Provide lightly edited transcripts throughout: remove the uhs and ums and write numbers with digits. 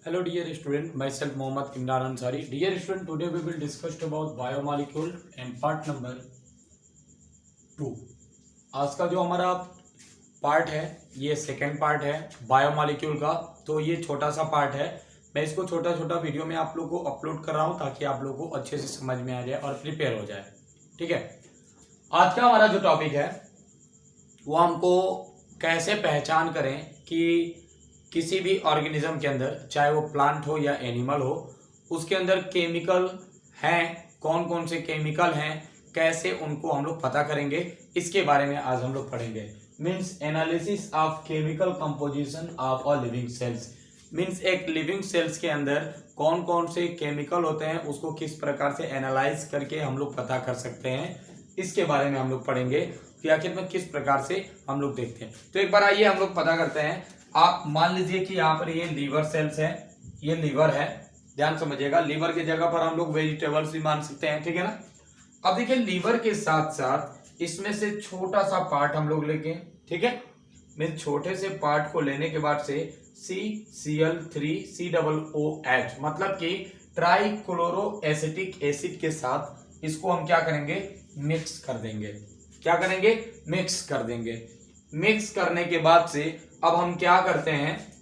Hello dear student, myself Mohammad Imran Ansari. Dear student, today we will discuss about biomolecule and part number 2. आज का जो हमारा part है ये second part है बायोमॉलिक्यूल का। तो ये छोटा सा पार्ट है, मैं इसको छोटा छोटा वीडियो में आप लोगों को अपलोड कर रहा हूँ ताकि आप लोगों को अच्छे से समझ में आ जाए और प्रिपेयर हो जाए। ठीक है, आज का हमारा जो टॉपिक है वो हमको कैसे पहचान करें कि किसी भी ऑर्गेनिज्म के अंदर, चाहे वो प्लांट हो या एनिमल हो, उसके अंदर केमिकल हैं, कौन कौन से केमिकल हैं, कैसे उनको हम लोग पता करेंगे, इसके बारे में आज हम लोग पढ़ेंगे। Means analysis of chemical composition of a living cells. Means एक लिविंग सेल्स के अंदर कौन कौन से केमिकल होते हैं उसको किस प्रकार से एनालाइज करके हम लोग पता कर सकते हैं, इसके बारे में हम लोग पढ़ेंगे कि आखिर में किस प्रकार से हम लोग देखते हैं। तो एक बार आइए हम लोग पता करते हैं। आप मान लीजिए कि यहाँ पर ये लीवर सेल्स है, ये लीवर है, ध्यान समझिएगा। लीवर की जगह पर हम लोग वेजिटेबल्स भी मान सकते हैं, ठीक है ना। अब देखिए लीवर के साथ साथ इसमें से छोटा सा पार्ट हम लोग लेके, ठीक है, मैं छोटे से पार्ट को लेने के बाद से CCl3COOH मतलब कि ट्राइक्लोरो एसिटिक एसिड के साथ इसको हम क्या करेंगे, मिक्स कर देंगे। क्या करेंगे, मिक्स कर देंगे। मिक्स करने के बाद से अब हम क्या करते हैं,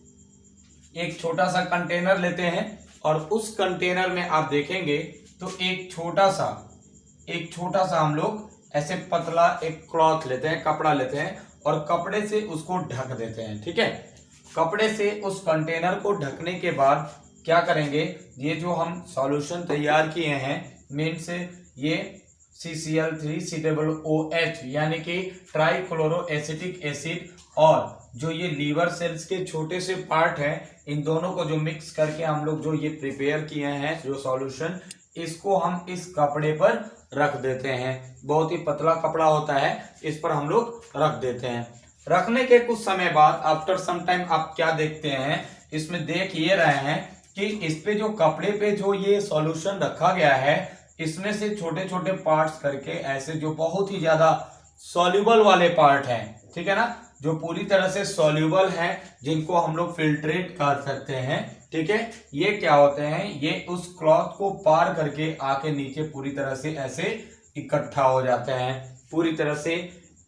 एक छोटा सा कंटेनर लेते हैं और उस कंटेनर में आप देखेंगे तो एक छोटा सा हम लोग ऐसे पतला एक क्लॉथ लेते हैं, कपड़ा लेते हैं और कपड़े से उसको ढक देते हैं। ठीक है, कपड़े से उस कंटेनर को ढकने के बाद क्या करेंगे, ये जो हम सॉल्यूशन तैयार किए हैं, मीन्स ये CCl3COOH यानी कि ट्राइक्लोरो एसिटिक एसिड और जो ये लीवर सेल्स के छोटे से पार्ट हैं, इन दोनों को जो मिक्स करके हम लोग जो ये प्रिपेयर किए हैं जो सॉल्यूशन, इसको हम इस कपड़े पर रख देते हैं। बहुत ही पतला कपड़ा होता है, इस पर हम लोग रख देते हैं। रखने के कुछ समय बाद आफ्टर सम टाइम आप क्या देखते हैं, इसमें देख ये रहे हैं कि इस पे जो कपड़े पे जो ये सॉल्यूशन रखा गया है, इसमें से छोटे छोटे पार्ट्स करके ऐसे जो बहुत ही ज्यादा सॉल्युबल वाले पार्ट हैं, ठीक है ना, जो पूरी तरह से सॉल्युबल हैं, जिनको हम लोग फिल्ट्रेट कर सकते हैं। ठीक है, ये क्या होते हैं, ये उस क्लॉथ को पार करके आके नीचे पूरी तरह से ऐसे इकट्ठा हो जाते हैं, पूरी तरह से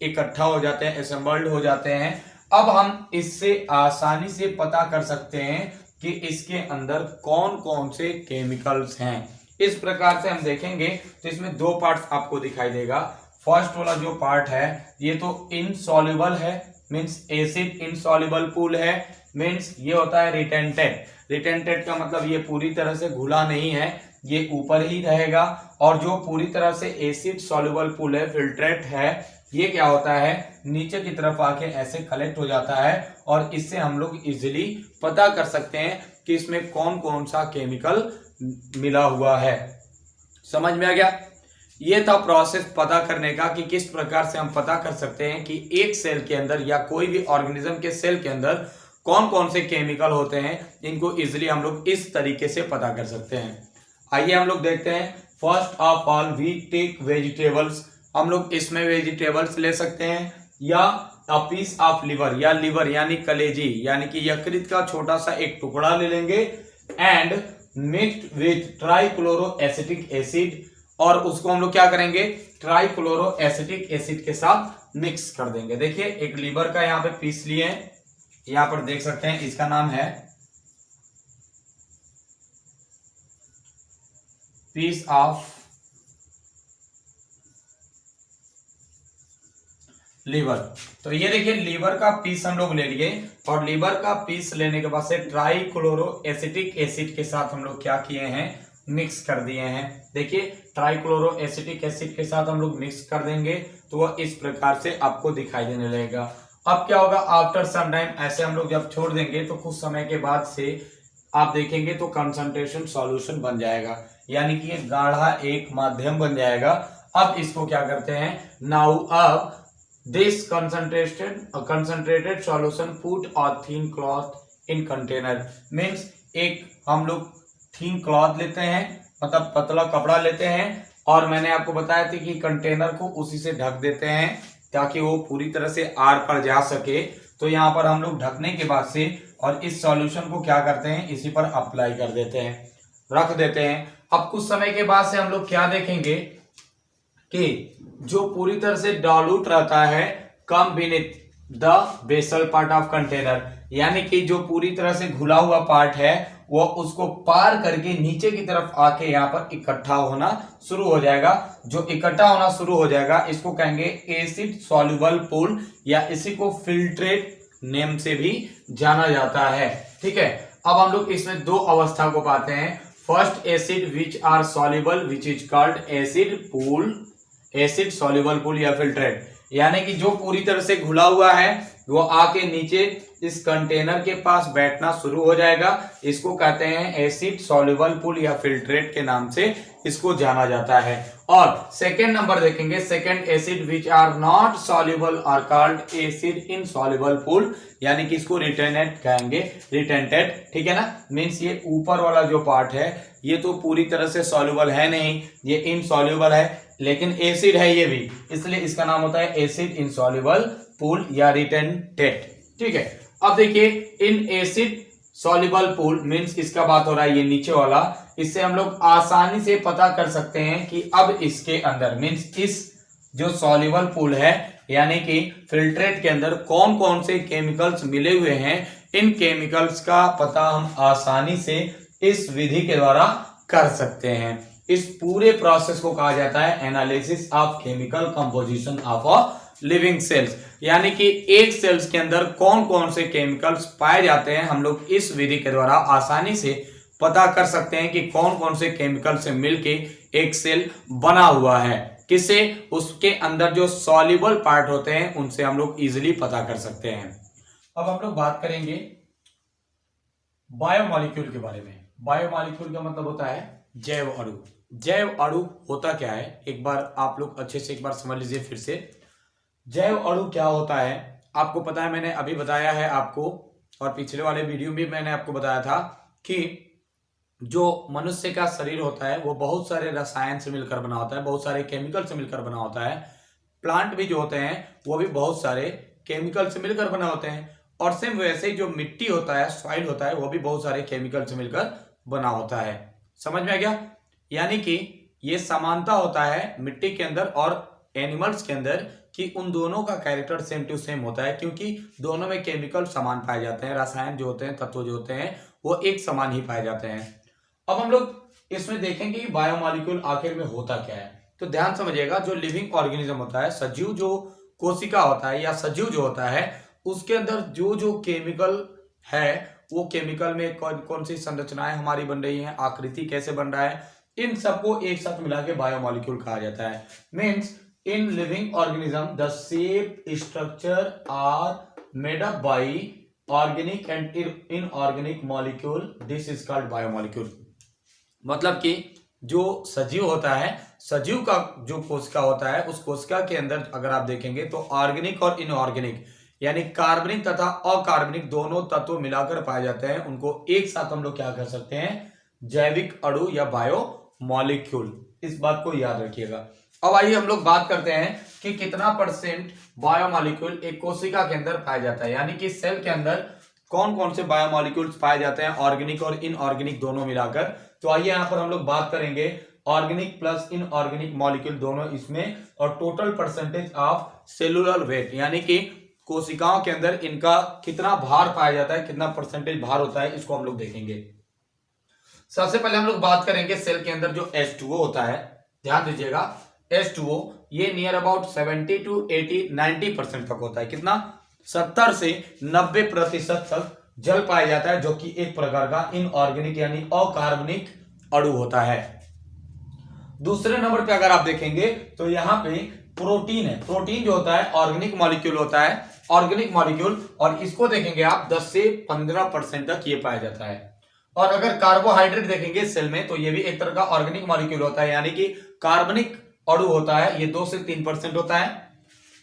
इकट्ठा हो जाते हैं, असेंबल्ड हो जाते हैं। अब हम इससे आसानी से पता कर सकते हैं कि इसके अंदर कौन कौन से केमिकल्स हैं। इस प्रकार से हम देखेंगे तो इसमें दो पार्ट्स आपको दिखाई देगा। फर्स्ट वाला जो पार्ट है ये तो इनसॉल्युबल है, मीन्स एसिड इनसॉल्युबल पूल है, मीन्स ये होता है रिटेंटेड। रिटेंटेड का मतलब ये पूरी तरह से घुला नहीं है, ये ऊपर ही रहेगा। और जो पूरी तरह से एसिड सॉल्युबल पूल है, फिल्ट्रेट है, ये क्या होता है, नीचे की तरफ आके ऐसे कलेक्ट हो जाता है और इससे हम लोग इजिली पता कर सकते हैं कि इसमें कौन कौन सा केमिकल मिला हुआ है। समझ में आ गया। ये था प्रोसेस पता करने का कि किस प्रकार से हम पता कर सकते हैं कि एक सेल के अंदर या कोई भी ऑर्गेनिज्म के सेल के अंदर कौन कौन से केमिकल होते हैं। इनको इजिली हम लोग इस तरीके से पता कर सकते हैं। आइए हम लोग देखते हैं। First of all we take vegetables. हम लोग इसमें वेजिटेबल्स ले सकते हैं या अ पीस ऑफ लिवर, या लिवर यानी कलेजी यानी कि यकृत का छोटा सा एक टुकड़ा ले लेंगे and mixed with trichloro acetic acid, और उसको हम लोग क्या करेंगे, ट्राइक्लोरो एसिटिक एसिड के साथ मिक्स कर देंगे। देखिए एक लीवर का यहाँ पे पीस लिए हैं, यहाँ पर देख सकते हैं, इसका नाम है पीस ऑफ लीवर। तो ये देखिए लीवर का पीस हम लोग ले लिए और लीवर का पीस लेने के बाद से ट्राइक्लोरो एसिटिक एसिड के साथ हम लोग क्या किए हैं, मिक्स कर दिए हैं। देखिए ट्राइक्लोरो एसिटिक एसिड के साथ हम लोग मिक्स कर देंगे तो वह इस प्रकार से आपको दिखाई देने लगेगा। अब क्या होगा, आफ्टर सम टाइम ऐसे हम लोग जब छोड़ देंगे तो कुछ समय के बाद से आप देखेंगे तो कंसंट्रेशन सॉल्यूशन बन जाएगा, यानी कि गाढ़ा एक माध्यम बन जाएगा। अब इसको क्या करते हैं, नाउ अब this concentrated solution put a thin cloth in container, means एक हम लोग थिन क्लॉथ लेते हैं, मतलब पतला कपड़ा लेते हैं, और मैंने आपको बताया था कि कंटेनर को उसी से ढक देते हैं ताकि वो पूरी तरह से आर पर जा सके। तो यहाँ पर हम लोग ढकने के बाद से और इस सॉल्यूशन को क्या करते हैं, इसी पर अप्लाई कर देते हैं, रख देते हैं। अब कुछ समय के बाद से हम लोग क्या देखेंगे कि जो पूरी तरह से डाइल्यूट रहता है come beneath the basal part of container, यानी कि जो पूरी तरह से घुला हुआ पार्ट है वो उसको पार करके नीचे की तरफ आके यहाँ पर इकट्ठा होना शुरू हो जाएगा। जो इकट्ठा होना शुरू हो जाएगा इसको कहेंगे एसिड सॉल्युबल पूल, या इसी को फिल्ट्रेट नेम से भी जाना जाता है। ठीक है, अब हम लोग इसमें दो अवस्था को पाते हैं। First acid which are soluble which is called acid pool, acid soluble pool या फिल्ट्रेट, यानी कि जो पूरी तरह से घुला हुआ है वो आके नीचे इस कंटेनर के पास बैठना शुरू हो जाएगा। इसको कहते हैं एसिड सॉल्युबल पूल या फिल्ट्रेट के नाम से इसको जाना जाता है। और सेकेंड नंबर देखेंगे, second acid which are not soluble are called acid insoluble pool, यानी कि इसको रिटेनेट कहेंगे, रिटेंटेड। ठीक है ना, मीन्स ये ऊपर वाला जो पार्ट है ये तो पूरी तरह से सॉल्युबल है नहीं, ये इनसॉल्युबल है, लेकिन एसिड है ये भी, इसलिए इसका नाम होता है एसिड इनसॉल्युबल पूल या रिटेंटेड। ठीक है, अब देखिए in acid soluble pool means इसका बात हो रहा है ये नीचे वाला, इससे हम लोग आसानी से पता कर सकते हैं कि अब इसके अंदर मीन्स इस जो सॉल्युबल पूल है यानी कि फिल्ट्रेट के अंदर कौन कौन से केमिकल्स मिले हुए हैं, इन केमिकल्स का पता हम आसानी से इस विधि के द्वारा कर सकते हैं। इस पूरे प्रोसेस को कहा जाता है analysis of chemical composition of a living cells, यानी कि एक सेल्स के अंदर कौन कौन से केमिकल्स पाए जाते हैं हम लोग इस विधि के द्वारा आसानी से पता कर सकते हैं कि कौन कौन से केमिकल से मिलके एक सेल बना हुआ है। किससे? उसके अंदर जो सॉल्युबल पार्ट होते हैं उनसे हम लोग इजिली पता कर सकते हैं। अब हम लोग बात करेंगे बायोमॉलिक्यूल के बारे में। बायोमॉलिक्यूल का मतलब होता है जैव अणु। जैव अणु होता क्या है, एक बार आप लोग अच्छे से एक बार समझ लीजिए फिर से। जैव अणु क्या होता है आपको पता है, मैंने अभी बताया है आपको, और पिछले वाले वीडियो में मैंने आपको बताया था कि जो मनुष्य का शरीर होता है वो बहुत सारे रसायन से मिलकर बना होता है, बहुत सारे केमिकल से मिलकर बना होता है। प्लांट भी जो होते हैं वो भी बहुत सारे केमिकल से मिलकर बना होते हैं, और सेम वैसे ही जो मिट्टी होता है, सॉइल होता है, वो भी बहुत सारे केमिकल से मिलकर बना होता है। समझ में आ गया? यानी कि ये समानता होता है मिट्टी के अंदर और एनिमल्स के अंदर कि उन दोनों का कैरेक्टर सेम टू सेम होता है, क्योंकि दोनों में केमिकल समान पाए जाते हैं, रसायन जो होते हैं, तत्व जो होते हैं वो एक समान ही पाए जाते हैं। अब हम लोग इसमें देखेंगे कि बायोमॉलिक्यूल आखिर में होता क्या है। तो ध्यान समझिएगा, जो लिविंग ऑर्गेनिज्म होता है, सजीव जो कोशिका होता है या सजीव जो होता है, उसके अंदर जो जो केमिकल है वो केमिकल में कौन कौन सी संरचनाएं हमारी बन रही हैं, आकृति कैसे बन रहा है, इन सबको एक साथ मिला के बायोमॉलिक्यूल कहा जाता है। Means in living organism the shape structure are made up by organic and inorganic molecule, this is called biomolecule. मतलब कि जो सजीव होता है, सजीव का जो कोशिका होता है, उस कोशिका के अंदर अगर आप देखेंगे तो ऑर्गेनिक और इनऑर्गेनिक यानी कार्बनिक तथा अकार्बनिक दोनों तत्व मिलाकर पाए जाते हैं। उनको एक साथ हम लोग क्या कर सकते हैं, जैविक अणु या बायोमॉलिक्यूल। इस बात को याद रखिएगा। अब आइए हम लोग बात करते हैं कि कितना परसेंट बायोमॉलिक्यूल एक कोशिका के अंदर पाया जाता है, यानी कि सेल के अंदर कौन कौन से बायोमॉलिक्यूल्स पाए जाते हैं, ऑर्गेनिक और इनऑर्गेनिक दोनों मिलाकर। तो आइए यहाँ पर हम लोग बात करेंगे ऑर्गेनिक प्लस इनऑर्गेनिक मॉलिक्यूल दोनों इसमें, और total percentage of cellular weight, यानी कि कोशिकाओं के अंदर इनका कितना भार पाया जाता है, कितना परसेंटेज भार होता है, इसको हम लोग देखेंगे। सबसे पहले हम लोग बात करेंगे सेल के अंदर जो H2O होता है। ध्यान दीजिएगा, H2O ये नियर अबाउट 70 to 80 90% तक होता है। कितना? 70 से 90% तक जल पाया जाता है, जो कि एक प्रकार का इनऑर्गेनिक यानी अकार्बनिक अणु होता है। दूसरे नंबर पे अगर आप देखेंगे तो यहाँ पे प्रोटीन है। प्रोटीन जो होता है ऑर्गेनिक मॉलिक्यूल होता है, ऑर्गेनिक मॉलिक्यूल, और इसको देखेंगे आप 10 से 15% तक ये पाया जाता है। और अगर कार्बोहाइड्रेट देखेंगे सेल में तो ये भी एक तरह का ऑर्गेनिक मॉलिक्यूल होता है, यानी कि कार्बनिक अणु होता है, ये 2 से 3% होता है।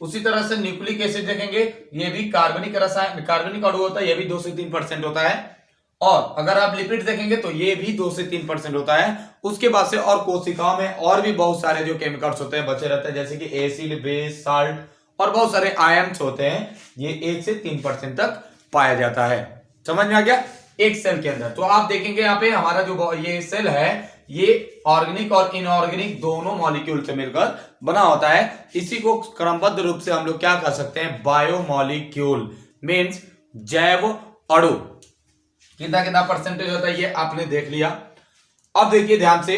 उसी तरह से न्यूक्लिक एसिड देखेंगे, ये भी कार्बनिक रसायन, कार्बनिक अणु होता है, ये भी 2 से 3% होता है। और अगर आप लिपिड देखेंगे तो ये भी 2 से 3% होता है। उसके बाद से और कोशिकाओं में और भी बहुत सारे जो केमिकल्स होते हैं बचे रहते हैं, जैसे कि एसिड, बेस, साल्ट और बहुत सारे आयन्स होते हैं, ये 1 से 3% तक पाया जाता है। समझ में आ गया? एक सेल के अंदर। तो आप देखेंगे यहाँ पे हमारा जो ये सेल है ये ऑर्गेनिक और इनऑर्गेनिक दोनों मॉलिक्यूल से मिलकर बना होता है। इसी को क्रमबद्ध रूप से हम लोग क्या कह सकते हैं? बायोमॉलिक्यूल मीन्स जैव अणु। कितना कितना परसेंटेज होता है ये आपने देख लिया। अब देखिए ध्यान से,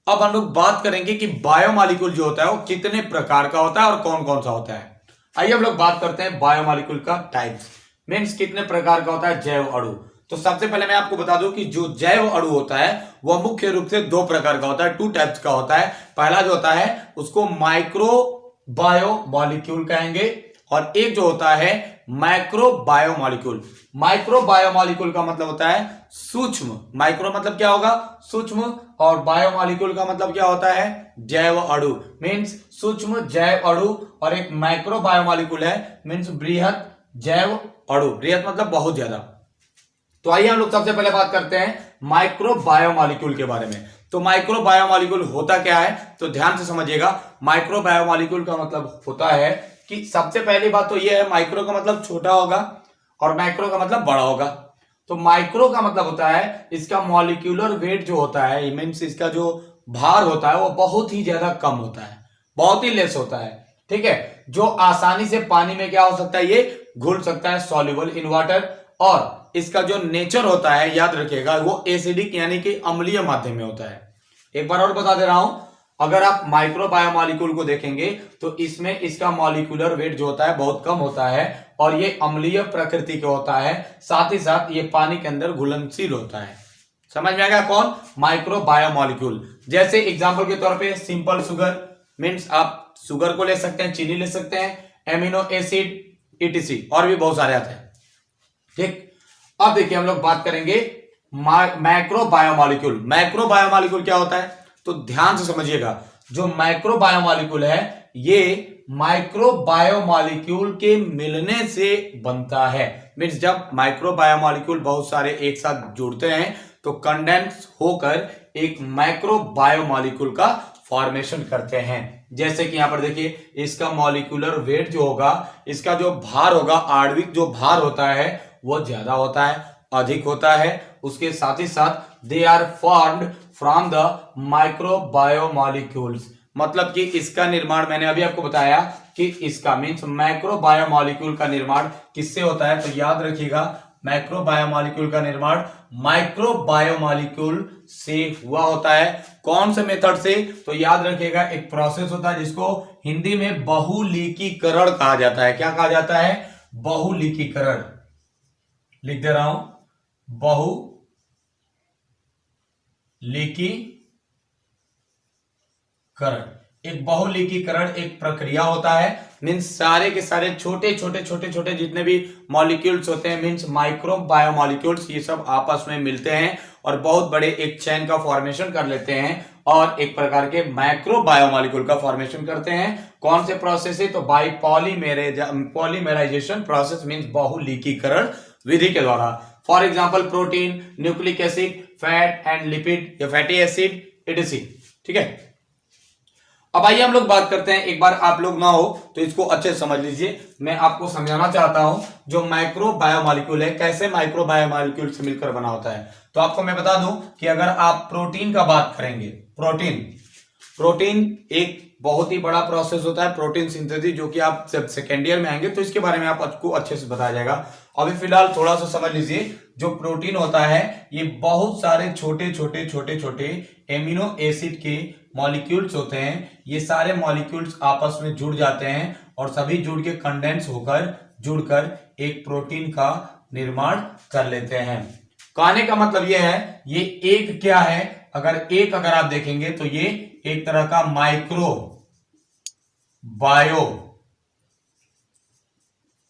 अब हम लोग बात करेंगे कि बायोमॉलिक्यूल जो होता है वो कितने प्रकार का होता है और कौन कौन सा होता है। आइए हम लोग बात करते हैं बायोमॉलिक्यूल का टाइप्स मीन्स कितने प्रकार का होता है जैव अणु। तो सबसे पहले मैं आपको बता दूं कि जो जैव अणु होता है वह मुख्य रूप से दो प्रकार का होता है, टू टाइप्स का होता है। पहला जो होता है उसको माइक्रो बायोमॉलिक्यूल कहेंगे और एक जो होता है मैक्रो बायोमॉलिक्यूल। माइक्रो बायोमॉलिक्यूल का मतलब होता है सूक्ष्म। माइक्रो मतलब क्या होगा? सूक्ष्म। और बायोमॉलिक्यूल का मतलब क्या होता है? जैव अणु मीन्स सूक्ष्म जैव अणु। और एक मैक्रो बायोमॉलिक्यूल है मीन्स बृहत जैव अणु। बृहत मतलब बहुत ज्यादा। तो आइए हम लोग सबसे पहले बात करते हैं माइक्रो बायोमॉलिक्यूल के बारे में। तो माइक्रो बायोमॉलिक्यूल होता क्या है? तो ध्यान से समझिएगा। माइक्रो बायोमॉलिक्यूल का मतलब होता है कि सबसे पहली बात तो यह है, माइक्रो का मतलब छोटा होगा और मैक्रो का मतलब बड़ा होगा। तो माइक्रो का मतलब होता है इसका मॉलिक्यूलर वेट जो होता है मीन्स इसका जो भार होता है वो बहुत ही ज्यादा कम होता है, बहुत ही लेस होता है। ठीक है, जो आसानी से पानी में क्या हो सकता है? ये घुल सकता है, सॉल्युबल इन वाटर। और इसका जो नेचर होता है याद रखिएगा वो एसिडिक यानी कि अम्लीय माध्यम में होता है। एक बार और बता दे रहा हूं, अगर आप माइक्रो बायोमॉलिक्यूल को देखेंगे तो इसमें इसका मॉलिक्यूलर वेट जो होता है बहुत कम होता है और ये अम्लीय प्रकृति का होता है। साथ ही साथ ये पानी के अंदर घुलनशील होता है। समझ में आ गया? कौन? Micro biomolecule. जैसे एग्जांपल के तौर पे सिंपल शुगर मींस आप शुगर को ले सकते हैं, चीनी ले सकते हैं, एमिनो एसिड ईटीसी और भी बहुत सारे आते हैं। ठीक, अब देखिए हम लोग बात करेंगे मैक्रो बायोमॉलिक्यूल। मैक्रो बायोमॉलिक्यूल क्या होता है? तो ध्यान से समझिएगा, जो मैक्रो बायोमॉलिक्यूल है ये माइक्रो बायोमॉलिक्यूल के मिलने से बनता है। मींस जब माइक्रो बायोमॉलिक्यूल बहुत सारे एक साथ जुड़ते हैं तो कंडेंस होकर एक मैक्रो बायोमॉलिक्यूल का फॉर्मेशन करते हैं। जैसे कि यहां पर देखिए इसका मॉलिक्यूलर वेट जो होगा, इसका जो भार होगा, आणविक जो भार होता है वो ज्यादा होता है, अधिक होता है। उसके साथ ही साथ they are formed from the micro biomolecules. मतलब कि इसका निर्माण मैंने अभी आपको बताया कि इसका मींस मैक्रो बायोमॉलिक्यूल का निर्माण किससे होता है? तो याद रखिएगा मैक्रो बायोमॉलिक्यूल का निर्माण माइक्रो बायोमॉलिक्यूल से हुआ होता है। कौन से मेथड से? तो याद रखिएगा एक प्रोसेस होता है जिसको हिंदी में बहुलीकीकरण कहा जाता है। क्या कहा जाता है? बहुलीकीकरण। लिख दे रहा हूं, बहुलीकीकरण। एक बहुलीकीकरण एक प्रक्रिया होता है मीन्स सारे के सारे छोटे छोटे छोटे छोटे जितने भी मॉलिक्यूल्स होते हैं मीन्स माइक्रो बायोमॉलिक्यूल्स, ये सब आपस में मिलते हैं और बहुत बड़े एक चेन का फॉर्मेशन कर लेते हैं और एक प्रकार के मैक्रो बायोमॉलिक्यूल का फॉर्मेशन करते हैं। कौन से प्रोसेस है? तो बाय पॉलीमेराइजेशन प्रोसेस मीन्स बहुलीकीकरण विधि के द्वारा। For example protein, nucleic acid, fat and lipid या फैटी एसिड etc। ठीक है, अब आइए हम लोग बात करते हैं, एक बार आप लोग ना हो तो इसको अच्छे से समझ लीजिए। मैं आपको समझाना चाहता हूं जो माइक्रो बायोमॉलिक्यूल है कैसे माइक्रो बायोमॉलिक्यूल से मिलकर बना होता है। तो आपको मैं बता दूं कि अगर आप प्रोटीन का बात करेंगे, प्रोटीन एक बहुत ही बड़ा प्रोसेस होता है, प्रोटीन सिंथेसिस, जो कि आप जब सेकेंड ईयर में आएंगे तो इसके बारे में आपको अच्छे से बताया जाएगा। अभी फिलहाल थोड़ा सा समझ लीजिए, जो प्रोटीन होता है ये बहुत सारे छोटे छोटे छोटे छोटे एमिनो एसिड के मॉलिक्यूल्स होते हैं। ये सारे मॉलिक्यूल्स आपस में जुड़ जाते हैं और सभी जुड़ के कंडेंस होकर जुड़कर एक प्रोटीन का निर्माण कर लेते हैं। कहने का मतलब ये है, ये एक क्या है? अगर आप देखेंगे तो ये एक तरह का माइक्रो बायो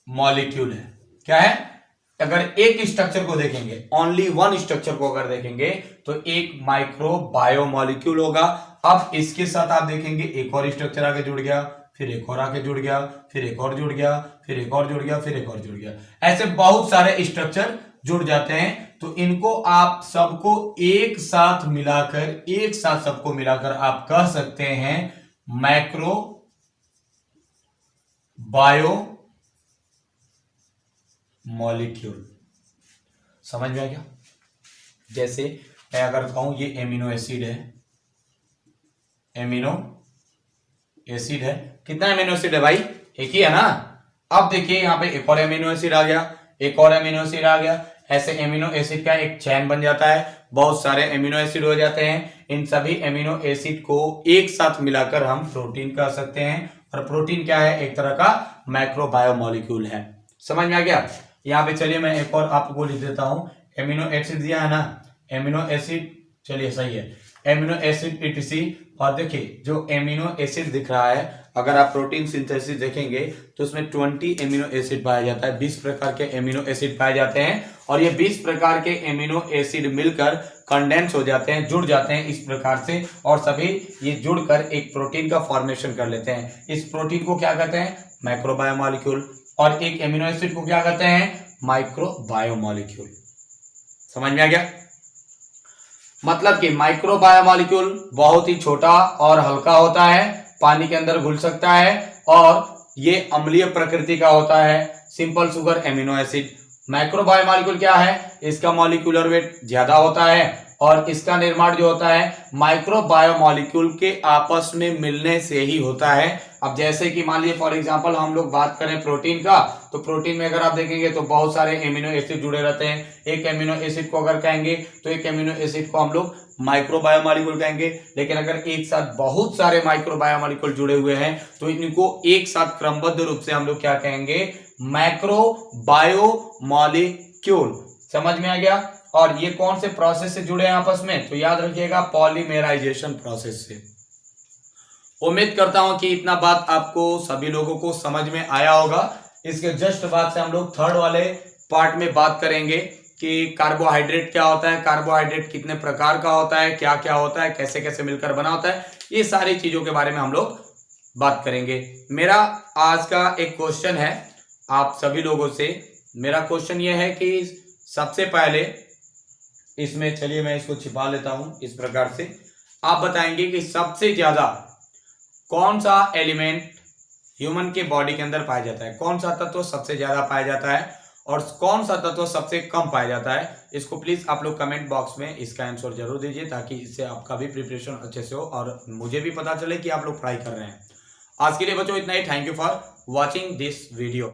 मॉलिक्यूल है। क्या है? अगर एक स्ट्रक्चर को देखेंगे, ओनली वन स्ट्रक्चर को अगर देखेंगे तो एक माइक्रो बायो मॉलिक्यूल होगा। अब इसके साथ आप देखेंगे एक और स्ट्रक्चर आगे जुड़ गया, फिर एक और आगे जुड़ गया, फिर एक और जुड़ गया, फिर एक और जुड़ गया, फिर एक और जुड़ गया। ऐसे बहुत सारे स्ट्रक्चर जुड़ जाते हैं। तो इनको आप सबको एक साथ मिलाकर आप कह सकते हैं मैक्रो बायो मॉलिक्यूल। समझ में आ गया? जैसे मैं अगर कहूं ये एमिनो एसिड है, एमिनो एसिड है, कितना एमिनो एसिड है भाई? एक ही है ना। अब देखिए यहाँ पे एक और एमिनो एसिड आ गया, एक और एमिनो एसिड आ गया, ऐसे एमिनो एसिड का एक चेन बन जाता है, बहुत सारे एमिनो एसिड हो जाते हैं। इन सभी एमिनो एसिड को एक साथ मिलाकर हम प्रोटीन कह सकते हैं। और प्रोटीन क्या है? एक तरह का माइक्रोबायोमोलिक्यूल है। समझ में आ गया? यहाँ पे चलिए मैं एक और आपको लिख देता हूं। एमिनो एसिड दिया है ना, एमिनो एसिड, चलिए सही है, एमिनो एसिड ETC। और देखिए जो एमिनो एसिड दिख रहा है, अगर आप प्रोटीन सिंथेसिस देखेंगे तो उसमें 20 एमिनो एसिड पाया जाता है, 20 प्रकार के एमिनो एसिड पाए जाते हैं। और ये 20 प्रकार के एमिनो एसिड मिलकर कंडेंस हो जाते हैं, जुड़ जाते हैं इस प्रकार से, और सभी ये जुड़कर एक प्रोटीन का फॉर्मेशन कर लेते हैं। इस प्रोटीन को क्या कहते हैं? माइक्रोबायोमोलिक्यूल। और एक एमिनो एसिड को क्या कहते हैं? माइक्रोबायोमोलिक्यूल। समझ में आ गया? मतलब कि माइक्रोबायोमोलिक्यूल बहुत ही छोटा और हल्का होता है, पानी के अंदर घुल सकता है, और ये अम्लीय प्रकृति का होता है। Simple sugar amino acid. Microbiomolecule क्या है? इसका मॉलिक्यूलर वेट ज्यादा होता है, और इसका निर्माण जो होता है माइक्रोबायोमोलिक्यूल के आपस में मिलने से ही होता है। अब जैसे कि मान लीजिए फॉर एग्जांपल हम लोग बात करें प्रोटीन का, तो प्रोटीन में अगर आप देखेंगे तो बहुत सारे एमिनो एसिड जुड़े रहते हैं। एक एमिनो एसिड को अगर कहेंगे तो एक एमिनो एसिड को हम लोग माइक्रोबायोमोलिक्यूल कहेंगे। लेकिन अगर एक साथ बहुत सारे माइक्रोबायोमोलिक्यूल जुड़े हुए हैं तो इनको एक साथ क्रमबद्ध रूप से हम लोग क्या कहेंगे? मैक्रोबायोमोलिक्यूल। समझ में आ गया? और ये कौन से प्रोसेस से जुड़े हैं आपस में? तो याद रखिएगा, पॉलीमेराइजेशन प्रोसेस से। उम्मीद करता हूं कि इतना बात आपको सभी लोगों को समझ में आया होगा। इसके जस्ट बाद से हम लोग थर्ड वाले पार्ट में बात करेंगे कि कार्बोहाइड्रेट क्या होता है, कार्बोहाइड्रेट कितने प्रकार का होता है, क्या क्या होता है, कैसे कैसे मिलकर बना होता है, ये सारी चीजों के बारे में हम लोग बात करेंगे। मेरा आज का एक क्वेश्चन है आप सभी लोगों से। मेरा क्वेश्चन ये है कि सबसे पहले इसमें, चलिए मैं इसको छिपा लेता हूं इस प्रकार से, आप बताएंगे कि सबसे ज्यादा कौन सा एलिमेंट ह्यूमन के बॉडी के अंदर पाया जाता है, कौन सा तत्व सबसे ज्यादा पाया जाता है और कौन सा तत्व सबसे कम पाया जाता है। इसको प्लीज आप लोग कमेंट बॉक्स में इसका आंसर जरूर दीजिए, ताकि इससे आपका भी प्रिपरेशन अच्छे से हो और मुझे भी पता चले कि आप लोग पढ़ाई कर रहे हैं। आज के लिए बच्चों इतना ही। Thank you for watching this video.